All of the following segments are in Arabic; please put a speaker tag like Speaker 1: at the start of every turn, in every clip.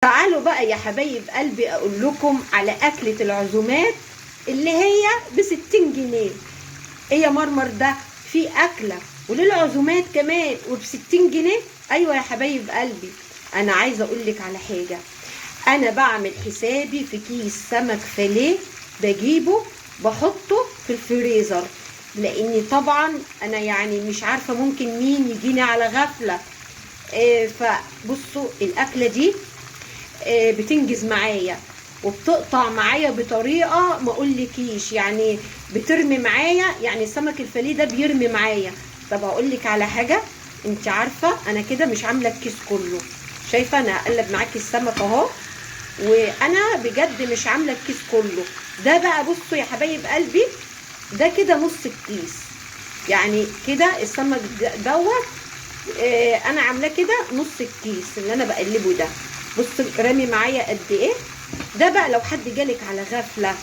Speaker 1: تعالوا بقى يا حبايب قلبي اقول لكم على اكلة العزومات اللي هي ب60 جنيه. ايه يا مرمر ده؟ في اكلة وللعزومات كمان وب60 جنيه؟ ايوه يا حبايب قلبي، انا عايزه اقول لك على حاجه. انا بعمل حسابي في كيس سمك فيليه، بجيبه بحطه في الفريزر، لاني طبعا انا يعني مش عارفه ممكن مين يجيني على غفله. فبصوا الاكله دي بتنجز معايا وبتقطع معايا بطريقه ما اقولكيش، يعني بترمي معايا، يعني السمك الفيليه ده بيرمي معايا. طب اقول لك على حاجه، انت عارفه انا كده مش عامله الكيس كله. شايفه انا هقلب معاكي السمك اهو، وانا بجد مش عامله الكيس كله. ده بقى بصوا يا حبايب قلبي، ده كده نص الكيس، يعني كده السمك دوت انا عاملاه كده نص الكيس اللي انا بقلبه ده. بص رامي معايا قد ايه. ده بقى لو حد جالك على غفله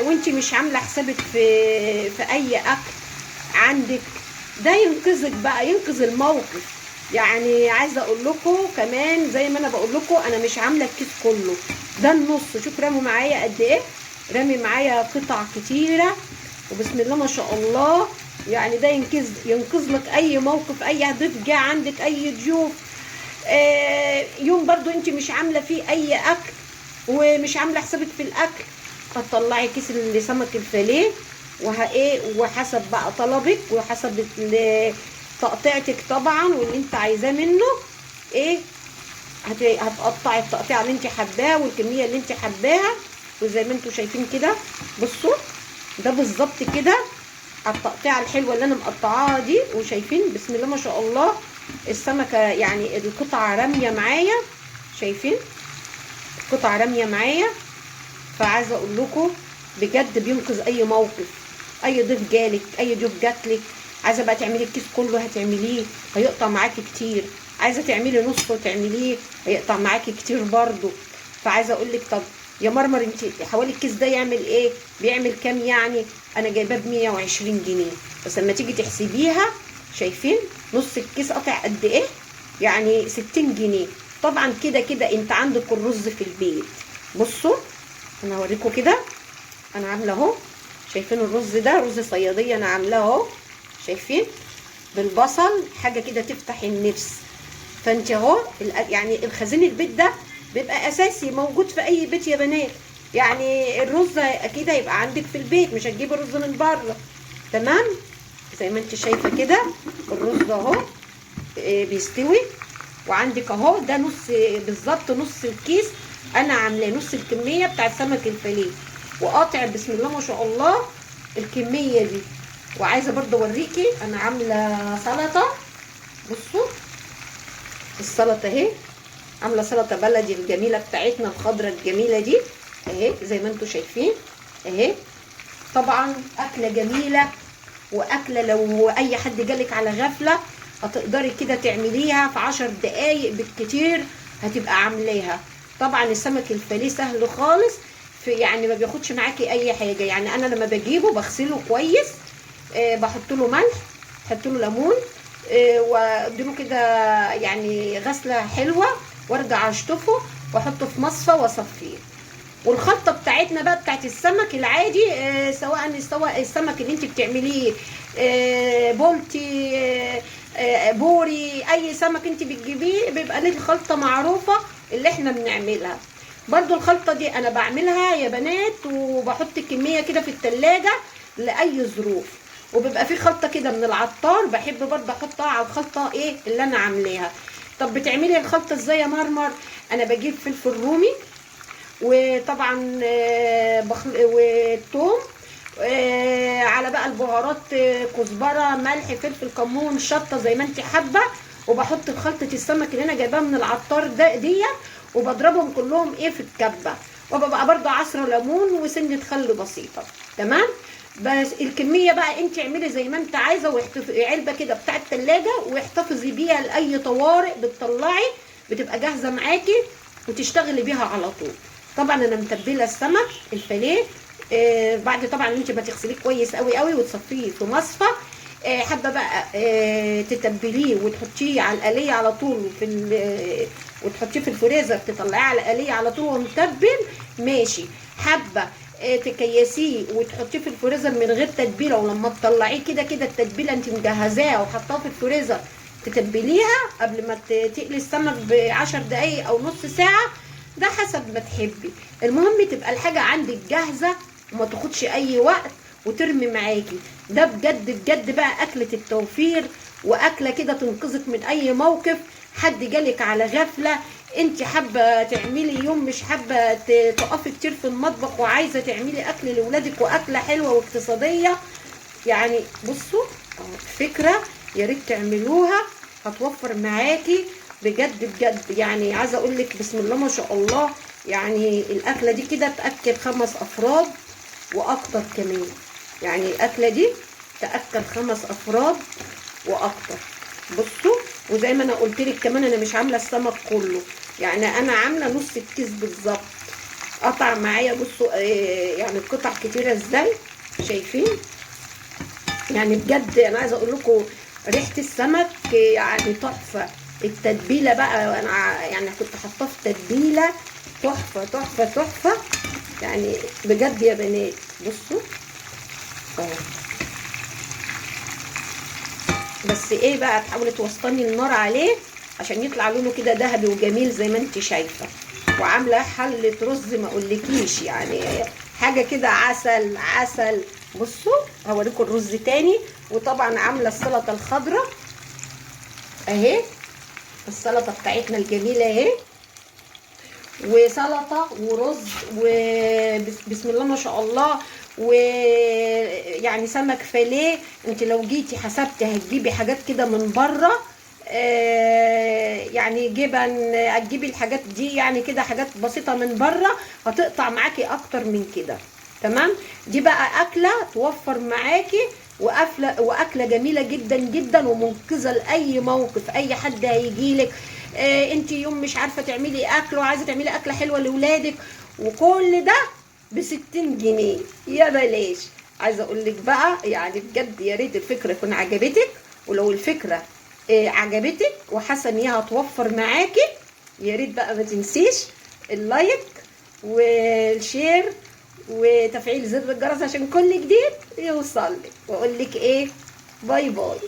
Speaker 1: وانتي مش عامله حسابك في اي اكل عندك، ده ينقذك بقى، ينقذ الموقف. يعني عايزه اقول لكم كمان زي ما انا بقول لكم انا مش عامله الكيس كله، ده النص. شوف رامي معايا قد ايه، رامي معايا قطع كتيره، وبسم الله ما شاء الله. يعني ده ينقذ لك اي موقف، اي ضيف جه عندك، اي ضيوف يوم برضو انت مش عامله فيه اي اكل ومش عامله حسابك في الاكل، هتطلعي كيس السمك الفيليه وحسب بقى طلبك وحسب تقطيعتك طبعا واللي انت عايزاه منه ايه، هتقطعي التقطيعه اللي انت حباها والكميه اللي انت حباها. وزي ما انتم شايفين كده بصوا، ده بالظبط كده التقطيعه الحلوه اللي انا مقطعاها دي. وشايفين بسم الله ما شاء الله السمكه، يعني القطعه راميه معايا، شايفين القطعه راميه معايا. فعايزه اقول لكم بجد بينقذ اي موقف، اي ضيف جالك، اي ضيف جاتلك، عايزه بقى تعملي الكيس كله هتعمليه هيقطع معاكي كتير، عايزه تعملي نص وتعمليه هيقطع معاكي كتير برضو. فعايزه اقول لك طب يا مرمر انت حوالي الكيس ده يعمل ايه، بيعمل كام يعني؟ انا جايباه ب 120 جنيه، بس لما تيجي تحسبيها شايفين نص الكيس قطع قد ايه، يعني 60 جنيه. طبعا كده كده انت عندك الرز في البيت. بصوا انا هوريكم كده، انا عامله اهو، شايفين الرز ده رز صياديه انا عاملاه اهو، شايفين بالبصل، حاجه كده تفتح النفس. فانت اهو يعني الخزين البيت ده بيبقى اساسي موجود في اي بيت يا بنات. يعني الرز اكيد هيبقى عندك في البيت، مش هتجيب الرز من بره. تمام، زي ما انت شايفه كده الرز اهو بيستوي، وعندك اهو ده نص بالظبط، نص الكيس انا عاملاه، نص الكميه بتاع السمك الفيليه، وقاطع بسم الله ما شاء الله الكميه دي. وعايزه برضه اوريكي انا عامله سلطه. بصوا السلطه اهي، عامله سلطه بلدي الجميله بتاعتنا الخضراء الجميله دي اهي، زي ما انتم شايفين اهي. طبعا اكله جميله، واكله لو اي حد جالك على غفله هتقدري كده تعمليها في 10 دقايق بالكتير هتبقى عاملاها. طبعا السمك الفيليه سهل خالص، في يعني ما بياخدش معاكي اي حاجه. يعني انا لما بجيبه بغسله كويس، بحط له ملح، بحط له ليمون، واديله كده يعني غسله حلوه، وارجع اشطفه واحطه في مصفى واصفيه. والخلطه بتاعتنا بقى بتاعت السمك العادي، سواء السمك اللي انت بتعمليه بولتي، بوري، اي سمك انت بتجيبيه بيبقى ليه خلطه معروفه اللي احنا بنعملها. برضو الخلطه دي انا بعملها يا بنات، وبحط كميه كده في التلاجة لاي ظروف. وبيبقى في خلطه كده من العطار بحب برضه احطها على الخلطه ايه اللي انا عاملاها. طب بتعملي الخلطه ازاي يا مرمر؟ انا بجيب فلفل رومي، وطبعا والثوم، على بقى البهارات، كزبره، ملح، فلفل، كمون، شطه زي ما انت حابه. وبحط خلطه السمك اللي انا جايباها من العطار ده ديت، وبضربهم كلهم ايه في الكبه، وببقى برده عصره ليمون وسنه خل بسيطه. تمام، بس الكميه بقى انت اعملي زي ما انت عايزه، علبه كده بتاع التلاجة واحتفظي بيها لاي طوارئ، بتطلعي بتبقى جاهزه معاكي وتشتغلي بيها على طول. طبعا انا متبله السمك الفيليه بعد طبعا انت ما تغسليه كويس قوي قوي وتصفيه في مصفى. حابه بقى تتبليه وتحطيه على الآلية على طول وتحطيه في الفريزر تطلعيه على الآلية على طول ومتبل، ماشي. حابه تكيسيه وتحطيه في الفريزر من غير تتبيله، ولما تطلعيه كده كده التتبيله انت مجهزاها وحطاها في الفريزر تتبليها قبل ما تقلي السمك ب10 دقايق او نص ساعه، ده حسب ما تحبي. المهم تبقى الحاجه عندك جاهزه وما تاخدش اي وقت وترمي معاكي. ده بجد بجد بقى اكله التوفير، واكله كده تنقذك من اي موقف. حد جالك على غفله، انت حابه تعملي يوم مش حابه تقفي كتير في المطبخ وعايزه تعملي اكل لاولادك واكله حلوه واقتصاديه، يعني بصوا فكره يا ريت تعملوها، هتوفر معاكي بجد بجد. يعني عايزه اقول لك بسم الله ما شاء الله، يعني الاكله دي كده تاكل 5 افراد واكتر كمان. يعني الاكله دي تاكل 5 افراد واكتر. بصوا، وزي ما انا قلت لك كمان انا مش عامله السمك كله، يعني انا عامله نص الكيس بالظبط. قطع معايا بصوا يعني القطع كتيره ازاي، شايفين؟ يعني بجد انا عايزه اقول لكم ريحه السمك يعني تحفه. التتبيله بقى انا يعني كنت حاطاه في تتبيله تحفه تحفه تحفه، يعني بجد يا بنات. بصوا بس ايه بقى، تحاولي توسطني النار عليه عشان يطلع لونه كده ذهبي وجميل زي ما انت شايفه. وعامله حله رز ما اقولكيش، يعني حاجه كده عسل عسل. بصوا هوريكم الرز تاني. وطبعا عامله السلطه الخضراء اهي، السلطه بتاعتنا الجميله اهي، وسلطه ورز وبسم الله ما شاء الله. ويعني سمك فيليه، انت لو جيتي حسبتي هتجيبي حاجات كده من بره، يعني جبن، هتجيبي الحاجات دي يعني كده حاجات بسيطه من بره هتقطع معاكي اكتر من كده. تمام. دي بقى اكله توفر معاكي واكله جميله جدا جدا ومنقذه لاي موقف. اي حد هيجيلك انت يوم مش عارفه تعملي اكل وعايزه تعملي اكله حلوه لاولادك، وكل ده ب60 جنيه يا بلاش. عايزه اقول لك بقى يعني بجد يا ريت الفكره تكون عجبتك. ولو الفكره عجبتك وحاسه ان هي هتوفر معاكي، يا ريت بقى ما تنسيش اللايك والشير وتفعيل زر الجرس عشان كل جديد يوصل لك. واقول لك ايه، باي باي.